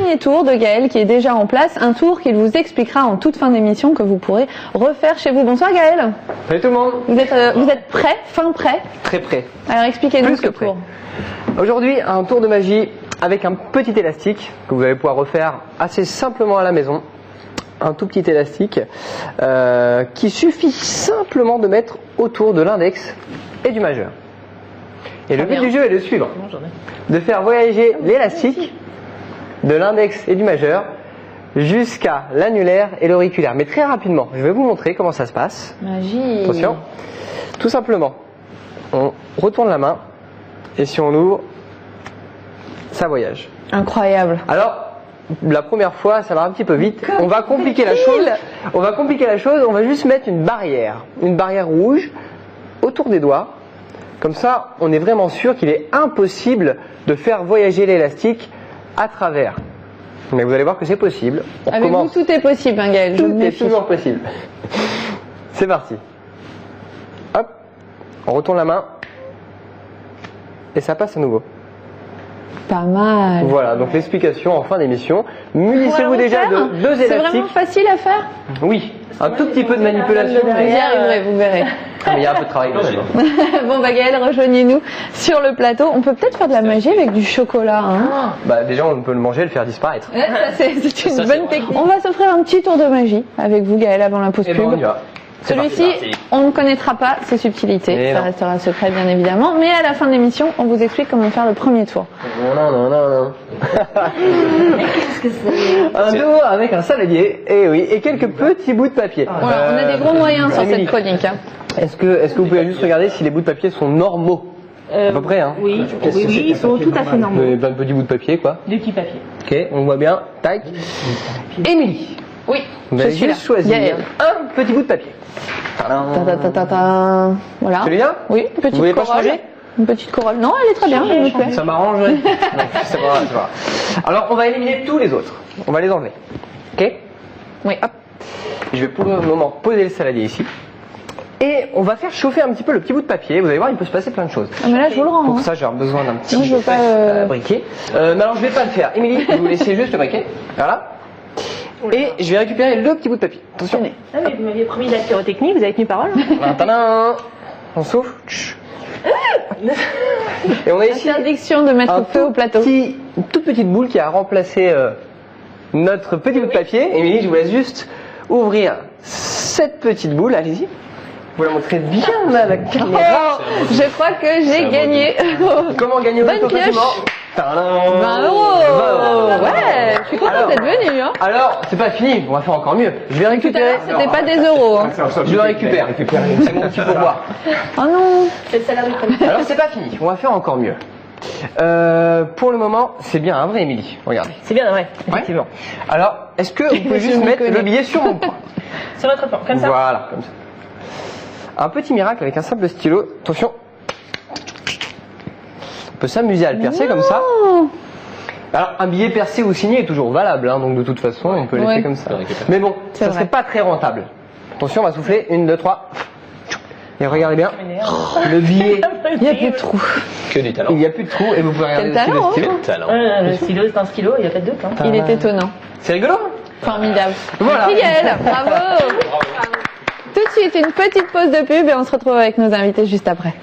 premier tour de Gaël qui est déjà en place, un tour qu'il vous expliquera en toute fin d'émission que vous pourrez refaire chez vous. Bonsoir Gaël. Salut tout le monde. Vous êtes prêt, fin prêt? Très prêt. Alors expliquez-nous ce tour. Aujourd'hui, un tour de magie avec un petit élastique que vous allez pouvoir refaire assez simplement à la maison. Un tout petit élastique qui suffit simplement de mettre autour de l'index et du majeur. Et le but du jeu est de suivre, de faire voyager l'élastique de l'index et du majeur jusqu'à l'annulaire et l'auriculaire. Mais très rapidement, je vais vous montrer comment ça se passe. Magie. Attention. Tout simplement, on retourne la main et si on l'ouvre, ça voyage. Incroyable. Alors, la première fois, ça va un petit peu vite. On va compliquer la chose. On va juste mettre une barrière rouge autour des doigts. Comme ça, on est vraiment sûr qu'il est impossible de faire voyager l'élastique à travers. Mais vous allez voir que c'est possible. Avec vous, tout est possible, hein, Gaël. Tout est toujours possible. C'est parti. Hop, on retourne la main et ça passe à nouveau. Pas mal. Voilà, donc l'explication en fin d'émission. Munissez-vous déjà de 2 élastiques. C'est vraiment facile à faire? Oui, un tout petit peu de manipulation. Vous y arriverez, vous verrez. Mais il y a un peu de travail dessus. Bon bah Gaël, rejoignez-nous sur le plateau. On peut peut-être faire de la magie avec du chocolat. Hein. Bah déjà on peut le manger et le faire disparaître. C'est une bonne technique. On va s'offrir un petit tour de magie avec vous Gaël avant la pause Et pub. bon, on y va. Celui-ci, on ne connaîtra pas ses subtilités, ça restera secret bien évidemment, mais à la fin de l'émission, on vous explique comment faire le premier tour. Non. Qu'est-ce que c'est? Un tour avec un saladier, et oui, et quelques petits bouts de papier. Voilà, on a des gros moyens sur cette chronique. Hein. Est-ce que vous pouvez juste regarder si les bouts de papier sont normaux? À peu près, hein? Oui, ils sont tout à fait normaux. Plein de petits bouts de papier, quoi. Des petits papiers. Ok, on voit bien. Tac. Émilie. Oui, Vous allez juste choisir un petit bout de papier. Voilà. Celui-là? Oui, une petite Vous voulez pas corolle. changer? Une petite corolle. Non, elle est très bien, elle me plaît. Ça m'arrange. C'est pas grave. Alors, on va éliminer tous les autres. On va les enlever. Ok? Oui, hop. Je vais pour le moment poser le saladier ici. Et on va faire chauffer un petit peu le petit bout de papier. Vous allez voir, il peut se passer plein de choses. Ah, mais là, je vous le rends. Pour Hein. ça, j'ai besoin d'un petit Non, je veux pas, briquet. Mais alors, je vais pas le faire. Émilie, vous laissez juste le briquet. Voilà. Et je vais récupérer le petit bout de papier. Attention. Ah mais vous m'aviez promis de la pyrotechnie, vous avez tenu parole. Tadam. On souffle. Et on a ici Interdiction de mettre feu au plateau. une toute petite boule qui a remplacé notre petit bout de papier. Émilie, je vous laisse juste ouvrir cette petite boule. Allez-y. Vous la montrez bien là, à la caméra. Oh, je crois que j'ai gagné. Comment gagner Bonne votre pioche. facilement 20 €. 20 €. Ouais, je suis contente d'être venue. Hein. Alors, c'est pas fini, on va faire encore mieux. Je vais récupérer. C'était pas des euros. Hein. Je le récupère. C'est mon petit pourboire. Oh non. C'est le salaire du premier. Alors, c'est pas fini, on va faire encore mieux. Pour le moment, c'est bien un vrai Émilie. Regardez. C'est bien, ouais, effectivement. Alors, est-ce que vous pouvez juste mettre le billet sur mon point? Sur votre plan, comme ça. Voilà, comme ça. Un petit miracle avec un simple stylo. Attention. On peut s'amuser à le percer comme ça. Alors, un billet percé ou signé est toujours valable, hein, donc de toute façon, on peut laisser comme ça. Mais bon, ça serait pas très rentable. Attention, on va souffler. 1, 2, 3. Et regardez bien. Le billet. Il n'y a plus de trous. Que du talent. Il n'y a plus de trous et vous pouvez regarder Quel aussi talent, le stylo. Talent. Le stylo, c'est un stylo, il n'y a pas de doute. Hein. Il est étonnant. C'est rigolo? Formidable. Voilà. Miguel, bravo. Tout de suite, une petite pause de pub et on se retrouve avec nos invités juste après.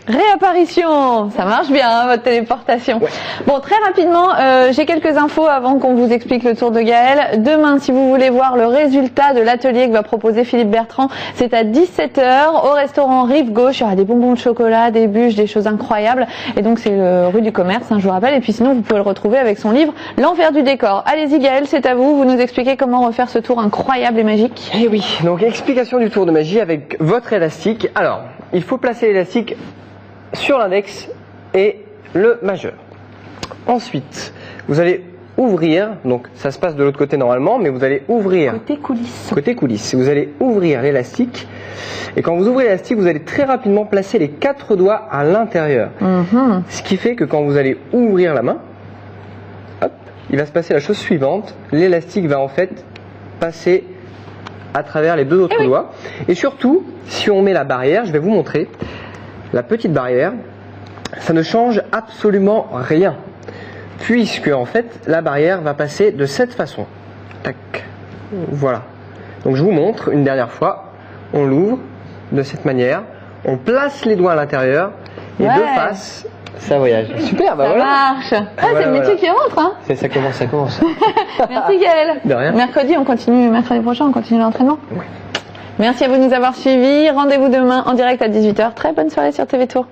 Réapparition, ça marche bien hein, votre téléportation. Ouais. Bon, très rapidement, j'ai quelques infos avant qu'on vous explique le tour de Gaël. Demain, si vous voulez voir le résultat de l'atelier que va proposer Philippe Bertrand, c'est à 17 h au restaurant Rive Gauche. Il y aura des bonbons de chocolat, des bûches, des choses incroyables. Et donc c'est rue du Commerce, hein, je vous rappelle. Et puis sinon, vous pouvez le retrouver avec son livre L'envers du décor. Allez-y Gaël, c'est à vous. Vous nous expliquez comment refaire ce tour incroyable et magique. Eh oui, donc explication du tour de magie avec votre élastique. Alors, il faut placer l'élastique sur l'index et le majeur. Ensuite, vous allez ouvrir, donc ça se passe de l'autre côté normalement, mais vous allez ouvrir Côté coulisses. côté coulisses. Vous allez ouvrir l'élastique et quand vous ouvrez l'élastique, vous allez très rapidement placer les 4 doigts à l'intérieur. Ce qui fait que quand vous allez ouvrir la main, hop, il va se passer la chose suivante. L'élastique va en fait passer à travers les 2 autres doigts. Et surtout, si on met la barrière, je vais vous montrer. la petite barrière, ça ne change absolument rien. Puisque en fait, la barrière va passer de cette façon. Tac. Voilà. Donc je vous montre une dernière fois. On l'ouvre de cette manière. On place les doigts à l'intérieur. Et Ouais. de face, ça voyage. Super, bah Ça voilà. marche. Ah, Voilà, c'est le métier voilà. qui rentre, hein. Ça commence, ça commence. Merci Gaël. De rien. Mercredi prochain, on continue l'entraînement. Ouais. Merci à vous de nous avoir suivis. Rendez-vous demain en direct à 18h. Très bonne soirée sur TV Tour.